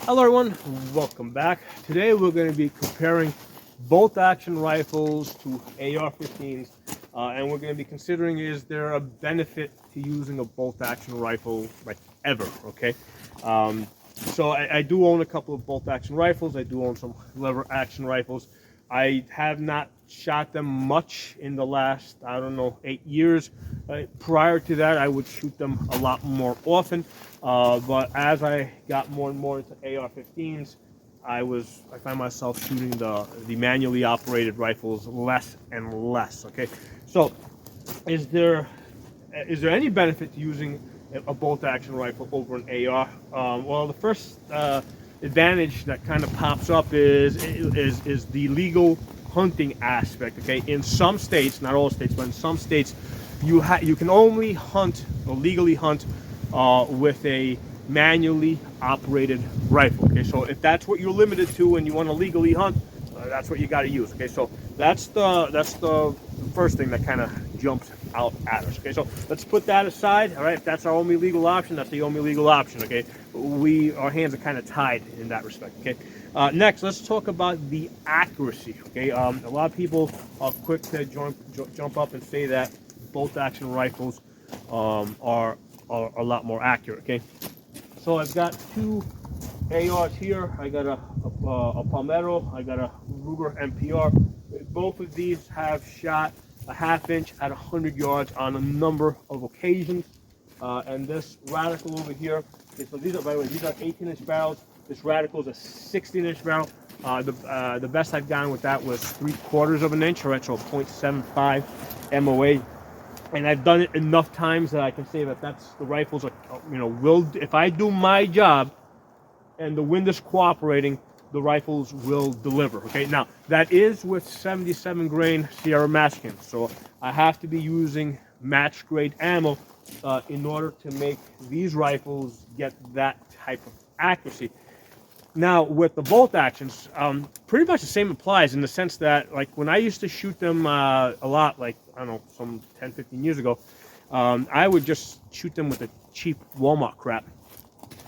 Hello everyone, welcome back. Today we're going to be comparing bolt-action rifles to AR-15s, and we're going to be considering, is there a benefit to using a bolt-action rifle like ever, okay? So I do own a couple of bolt-action rifles. I do own some lever-action rifles. I have not shot them much in the last, I don't know, 8 years. Prior to that, I would shoot them a lot more often. But as I got more and more into AR-15s, I found myself shooting the manually operated rifles less and less. Okay, so is there any benefit to using a bolt-action rifle over an AR? Well, the first advantage that kind of pops up is the legal hunting aspect. Okay, in some states, not all states, but in some states, you can only hunt or legally hunt with a manually operated rifle. Okay, so if that's what you're limited to and you want to legally hunt, that's what you got to use. Okay, so that's the first thing that kind of jumps out at us. Okay, so let's put that aside. All right, if that's our only legal option, that's the only legal option. Okay, our hands are kind of tied in that respect. Okay, next let's talk about the accuracy. Okay, a lot of people are quick to jump up and say that bolt action rifles are a lot more accurate. Okay, so I've got two ARs here. I got a Palmetto. I got a Ruger MPR. Both of these have shot a half-inch at 100 yards on a number of occasions. And this radical over here, okay, so these are, by the way, these are 18-inch barrels. This radical is a 16-inch barrel. The best I've gotten with that was 3/4 of an inch, or so 0.75 MOA. And I've done it enough times that I can say that the rifles are, if I do my job and the wind is cooperating, the rifles will deliver. Okay, now that is with 77 grain Sierra Maskins, so I have to be using match grade ammo in order to make these rifles get that type of accuracy. Now with the bolt actions, pretty much the same applies in the sense that, like, when I used to shoot them a lot, like, I don't know, some 10, 15 years ago, I would just shoot them with the cheap Walmart crap.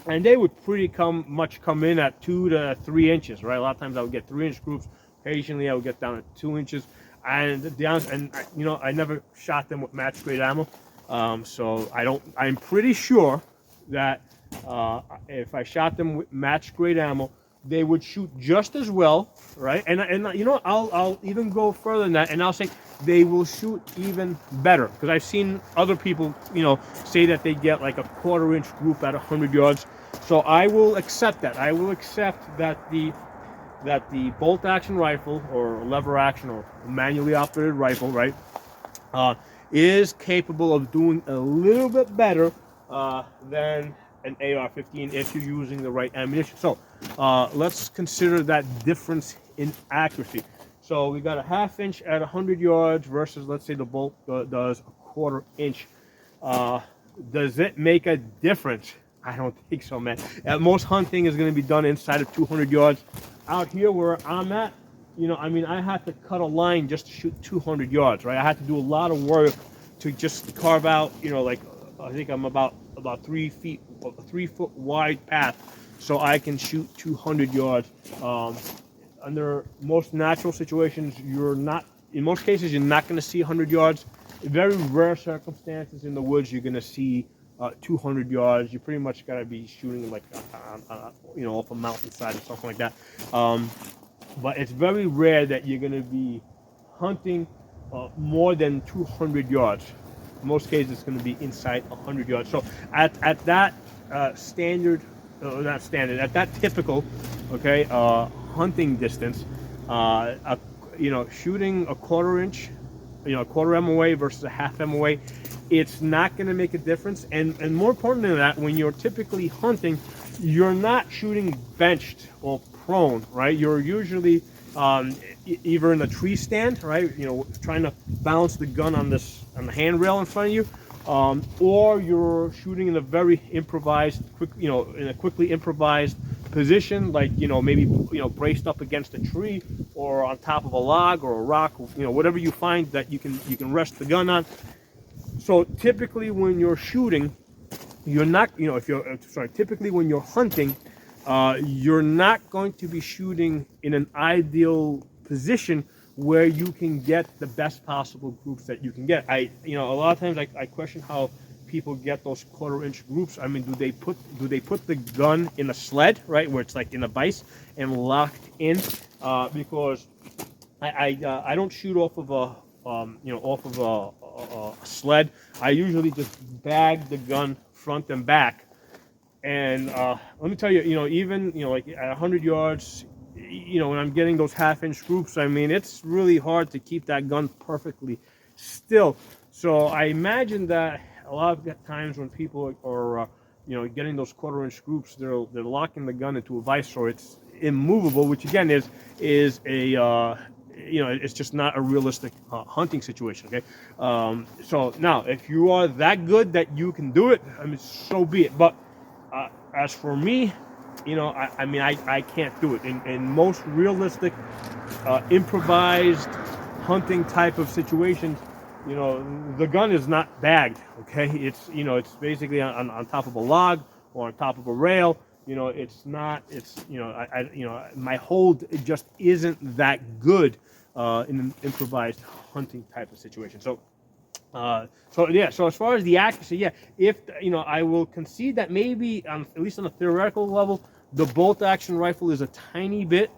And they would come in at 2 to 3 inches, right? A lot of times I would get 3-inch groups. Occasionally I would get down at 2 inches. I never shot them with match grade ammo. So I'm pretty sure that if I shot them with match grade ammo, they would shoot just as well, right? And I'll even go further than that, and I'll say they will shoot even better, because I've seen other people, say that they get like a 1/4-inch group at 100 yards. So I will accept that. I will accept that the bolt action rifle or lever action or manually operated rifle, right, is capable of doing a little bit better than an AR-15 if you're using the right ammunition. So let's consider that difference in accuracy. So we got a half-inch at 100 yards versus, let's say, the bolt does a 1/4 inch. Does it make a difference? I don't think so, man. Most hunting is going to be done inside of 200 yards. Out here where I'm at, I had to cut a line just to shoot 200 yards, right? I had to do a lot of work to just carve out, like, I think I'm about 3 feet, a 3-foot wide path, so I can shoot 200 yards. Under most natural situations, in most cases, you're not going to see 100 yards. In very rare circumstances in the woods, you're going to see 200 yards. You pretty much got to be shooting like, off a mountainside or something like that. But it's very rare that you're going to be hunting more than 200 yards. In most cases, it's going to be inside 100 yards. So at that at that typical, okay, hunting distance, shooting a 1/4 inch, a 1/4 MOA versus a half MOA, it's not going to make a difference. And more important than that, when you're typically hunting, you're not shooting benched or prone, right? You're usually either in a tree stand, right, trying to balance the gun on the handrail in front of you, or you're shooting in a very improvised, in a quickly improvised position, like, maybe, braced up against a tree or on top of a log or a rock, whatever you find that you can rest the gun on. So typically when you're shooting, you're not, typically when you're hunting, you're not going to be shooting in an ideal position where you can get the best possible groups that you can get. A lot of times I question how people get those 1/4 inch groups. I mean, do they put the gun in a sled, right, where it's like in a vise and locked in? Because I don't shoot off of a sled. I usually just bag the gun front and back. And let me tell you, even like at 100 yards, when I'm getting those 1/2 inch groups, I mean, it's really hard to keep that gun perfectly still. So I imagine that a lot of times when people are, getting those 1/4 inch groups, they're locking the gun into a vise so it's immovable, which again is a it's just not a realistic hunting situation. Okay, so now if you are that good that you can do it, I mean, so be it. But as for me, I can't do it. In most realistic, improvised hunting type of situations, the gun is not bagged. Okay, it's basically on top of a log or on top of a rail. It's not. It's my hold, it just isn't that good in an improvised hunting type of situation. So as far as the accuracy, yeah, if I will concede that maybe at least on a theoretical level, the bolt action rifle is a tiny bit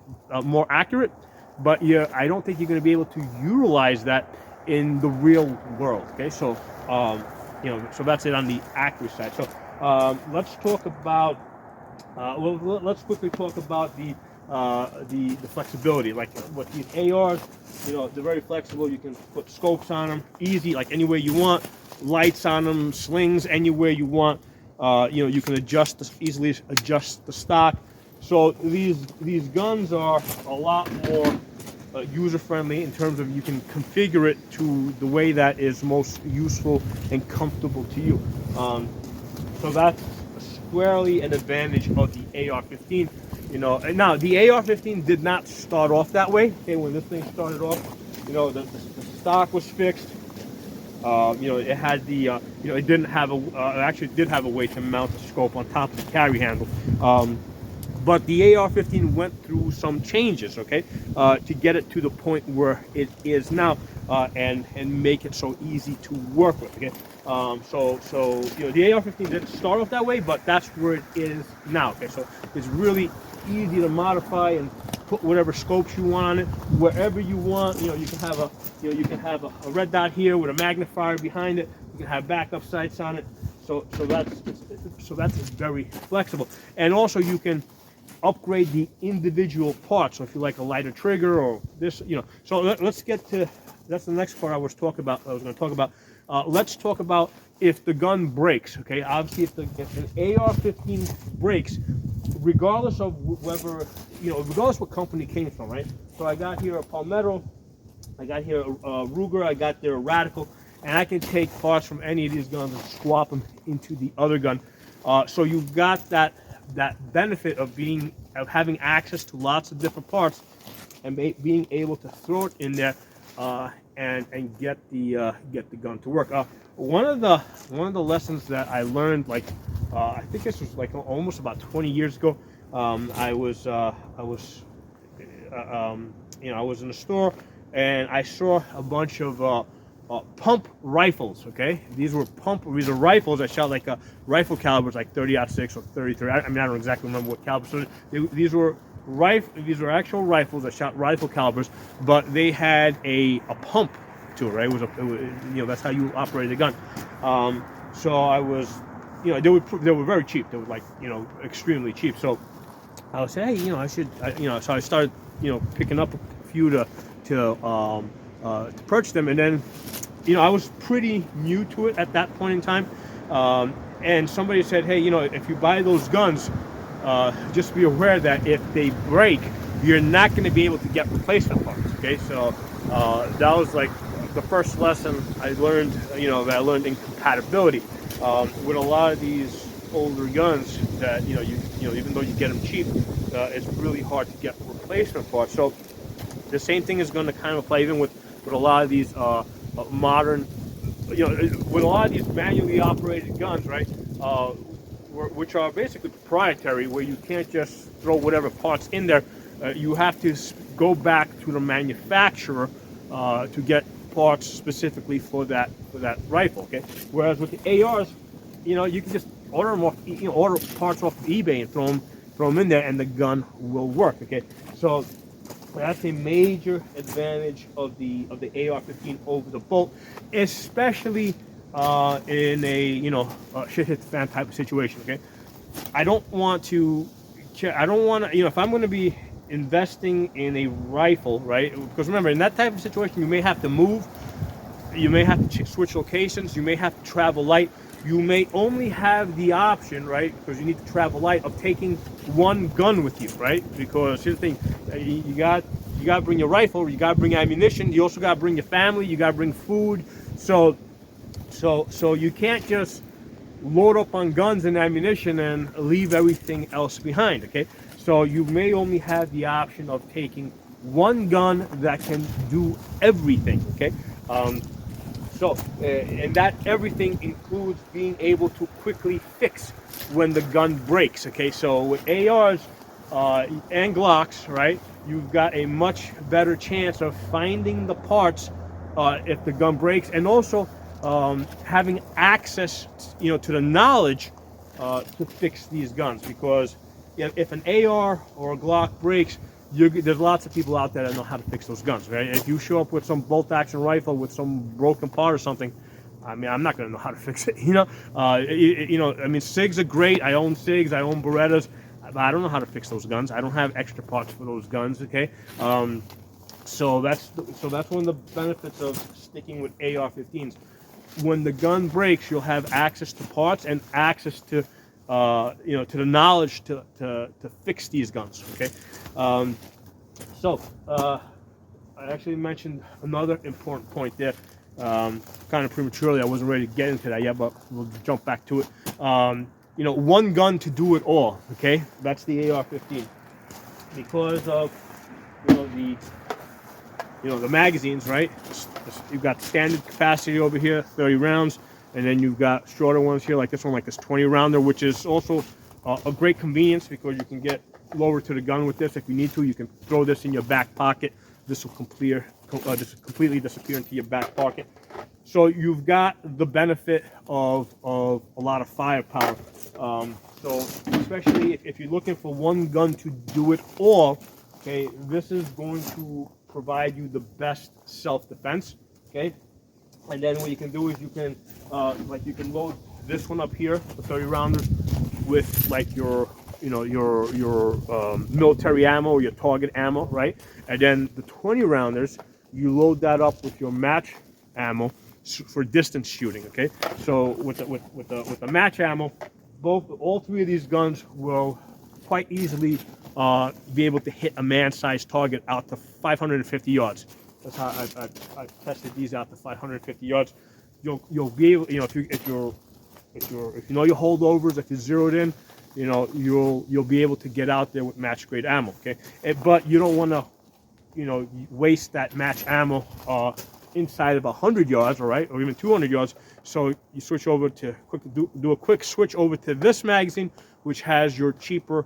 more accurate, but yeah, I don't think you're going to be able to utilize that in the real world. Okay, so so that's it on the accuracy side. So let's talk about let's quickly talk about the flexibility. Like with these ARs, they're very flexible. You can put scopes on them, easy, like anywhere you want. Lights on them, slings anywhere you want. You can easily adjust the stock. So these guns are a lot more user friendly in terms of you can configure it to the way that is most useful and comfortable to you. So that's squarely an advantage of the AR-15. Now the AR-15 did not start off that way. Okay, when this thing started off, the stock was fixed. It had the it didn't have it actually did have a way to mount the scope on top of the carry handle. But the AR-15 went through some changes, okay, to get it to the point where it is now, and make it so easy to work with. Okay, so the AR-15 didn't start off that way, but that's where it is now. Okay, so it's really easy to modify and put whatever scopes you want on it wherever you want. You can have a red dot here with a magnifier behind it. You can have backup sights on it. So that's very flexible, and also you can upgrade the individual parts. So if you like a lighter trigger or this, So let's get to, that's the next part I was going to talk about. Let's talk about if the gun breaks. Okay, obviously if an AR-15 breaks, regardless of whether regardless what company it came from, right? So I got here a Palmetto, I got here a Ruger, I got there a Radical, and I can take parts from any of these guns and swap them into the other gun. So you've got that benefit of having access to lots of different parts and being able to throw it in there and get the gun to work. One of the lessons that I learned, like I think this was like almost about 20 years ago. I was in a store and I saw a bunch of pump rifles. Okay, these are rifles that shot like rifle calibers, like 30-06 or 33. I don't exactly remember what caliber. So these were actual rifles that shot rifle calibers, but they had a pump to it. Right, that's how you operate the gun. So I was, they were very cheap. They were like extremely cheap. So I would say, hey, I should, so I started, picking up a few to purchase them, and then, I was pretty new to it at that point in time, and somebody said, hey, if you buy those guns, just be aware that if they break, you're not going to be able to get replacement parts. Okay, so that was like the first lesson I learned, that I learned in compatibility with a lot of these older guns that even though you get them cheap, it's really hard to get replacement parts. So the same thing is going to kind of apply even with a lot of these modern, with a lot of these manually operated guns, right? which are basically proprietary, where you can't just throw whatever parts in there. You have to go back to the manufacturer to get parts specifically for that rifle. Okay. Whereas with the ARs, you can just order them off, order parts off of eBay and throw them in there, and the gun will work. Okay. So that's a major advantage of the AR-15 over the bolt, especially in a shit hit the fan type of situation. Okay. I don't want to, if I'm going to be investing in a rifle, right? Because remember, in that type of situation, you may have to move, you may have to switch locations, you may have to travel light, you may only have the option, right? Because you need to travel light, of taking one gun with you, right? Because here's the thing, you got to bring your rifle, you got to bring ammunition, you also got to bring your family, you got to bring food. So you can't just load up on guns and ammunition and leave everything else behind. Okay, so you may only have the option of taking one gun that can do everything. Okay, and that everything includes being able to quickly fix when the gun breaks. Okay, so with ARs and Glocks, right, you've got a much better chance of finding the parts if the gun breaks, and also having access, to the knowledge to fix these guns. Because if an AR or a Glock breaks, there's lots of people out there that know how to fix those guns, right? If you show up with some bolt-action rifle with some broken part or something, I mean, I'm not going to know how to fix it. I mean, SIGs are great. I own SIGs, I own Berettas, but I don't know how to fix those guns. I don't have extra parts for those guns. Okay. So that's one of the benefits of sticking with AR-15s. When the gun breaks, you'll have access to parts and access to to the knowledge to fix these guns. Okay. I actually mentioned another important point there, kind of prematurely. I wasn't ready to get into that yet, but we'll jump back to it. One gun to do it all. Okay, that's the AR-15, because of the magazines, right? You've got standard capacity over here, 30 rounds, and then you've got shorter ones here, like this one, like this 20 rounder, which is also a great convenience, because you can get lower to the gun with this if you need to. You can throw this in your back pocket. This will completely disappear into your back pocket. So you've got the benefit of a lot of firepower. So especially if you're looking for one gun to do it all, okay, this is going to provide you the best self-defense. Okay, and then what you can do is you can load this one up here, the 30 rounders, with like your military ammo or your target ammo, right? And then the 20 rounders, you load that up with your match ammo for distance shooting. Okay, so with the match ammo, all three of these guns will quite easily be able to hit a man-sized target out to 550 yards. That's how I've tested these out to 550 yards. You'll be able, if you know your holdovers, if you're zeroed in, you'll be able to get out there with match grade ammo. Okay, but you don't want to, waste that match ammo inside of 100 yards, all right, or even 200 yards. So you switch over to do a quick switch over to this magazine, which has your cheaper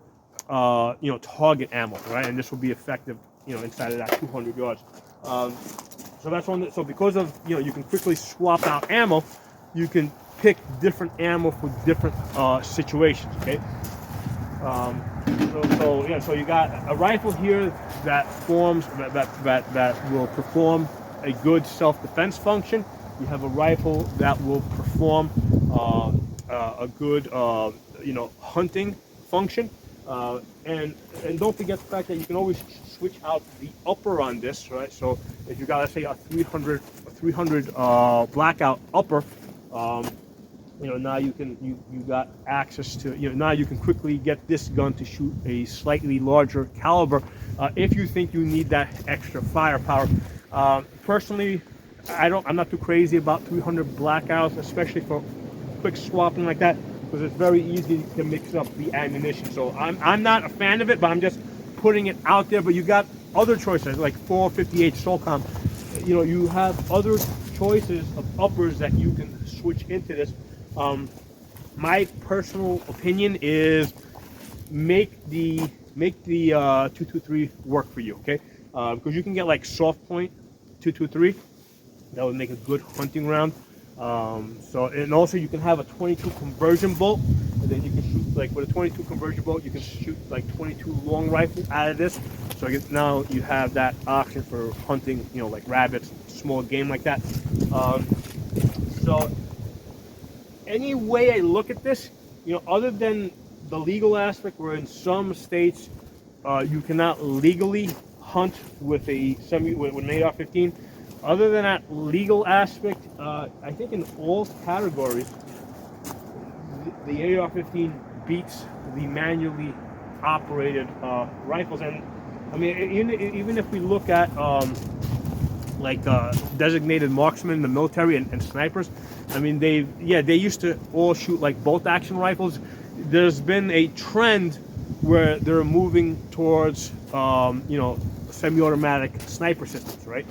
target ammo, right? And this will be effective, inside of that 200 yards. So that's one. So because of you can quickly swap out ammo, you can pick different ammo for different situations. Okay. So you got a rifle here that will perform a good self-defense function. You have a rifle that will perform a good hunting function. And don't forget the fact that you can always switch out the upper on this, right? So if you got, let's say, a 300 blackout upper, now you got access to, now you can quickly get this gun to shoot a slightly larger caliber if you think you need that extra firepower. Personally, I'm not too crazy about 300 blackouts, especially for quick swapping like that, because it's very easy to mix up the ammunition. So I'm not a fan of it, but I'm just putting it out there. But you got other choices like 458 SOCOM. You have other choices of uppers that you can switch into this. my personal opinion is make the 223 work for you, okay? Because you can get like soft point 223. That would make a good hunting round. And also you can have a 22 conversion bolt, and then you can shoot like with a 22 conversion bolt, you can shoot like 22 long rifle out of this. So now you have that option for hunting, you know, like rabbits, small game like that. So any way I look at this, you know, other than the legal aspect, where in some states you cannot legally hunt with an AR-15. Other than that legal aspect, I think in all categories, the AR-15 beats the manually operated rifles. And I mean, even if we look at designated marksmen in the military and snipers, I mean, they used to all shoot like bolt action rifles. There's been a trend where they're moving towards semi-automatic sniper systems, right?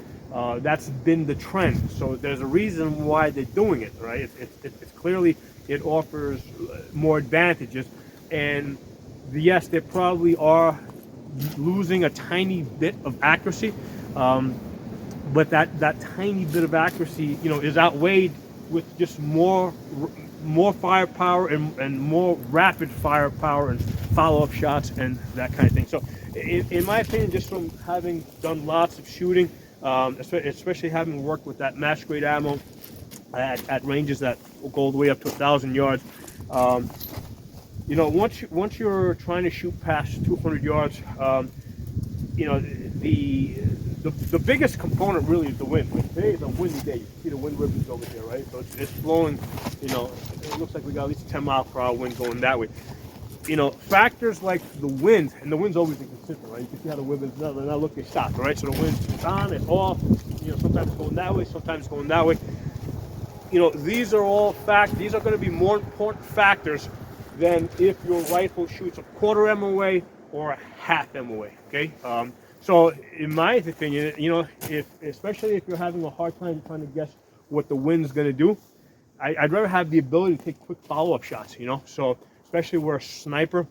That's been the trend. So there's a reason why they're doing it, right? It's clearly, it offers more advantages, and yes, they probably are losing a tiny bit of accuracy, but that tiny bit of accuracy, you know, is outweighed with just more firepower and more rapid firepower and follow-up shots and that kind of thing. So in my opinion, just from having done lots of shooting, especially having worked with that match grade ammo at ranges that will go all the way up to 1,000 yards, you know, once you're trying to shoot past 200 yards, you know, the biggest component really is the wind. Like today is a windy day. You see the wind ribbons over here, right? So it's flowing. You know, it looks like we got at least a 10-mile-per-hour wind going that way. You know, factors like the wind, and the wind's always inconsistent, right? You can see how the wind's not looking stopped, right? So the wind's on, it's off. You know, sometimes it's going that way, sometimes it's going that way. You know, these are all these are going to be more important factors than if your rifle shoots a quarter MOA or a half MOA. Okay. So in my opinion, you know, especially if you're having a hard time trying to guess what the wind's going to do, I'd rather have the ability to take quick follow-up shots. You know, so especially where a sniper,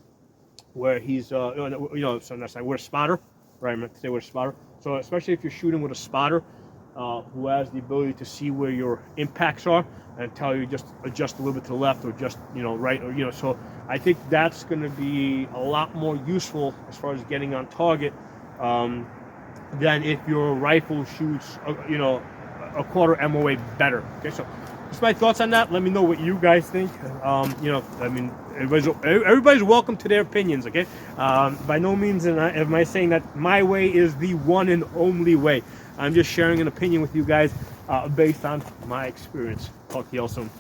where he's you know, so that's like we're a spotter, right? I meant to say we're a spotter. So especially if you're shooting with a spotter, who has the ability to see where your impacts are and tell you just adjust a little bit to the left or just, you know, right, or, you know, so I think that's going to be a lot more useful as far as getting on target than if your rifle shoots, you know, a quarter MOA better. Okay, so just my thoughts on that. Let me know what you guys think. You know, I mean, everybody's welcome to their opinions. Okay, by no means am I saying that my way is the one and only way. I'm just sharing an opinion with you guys based on my experience. Talk to y'all soon.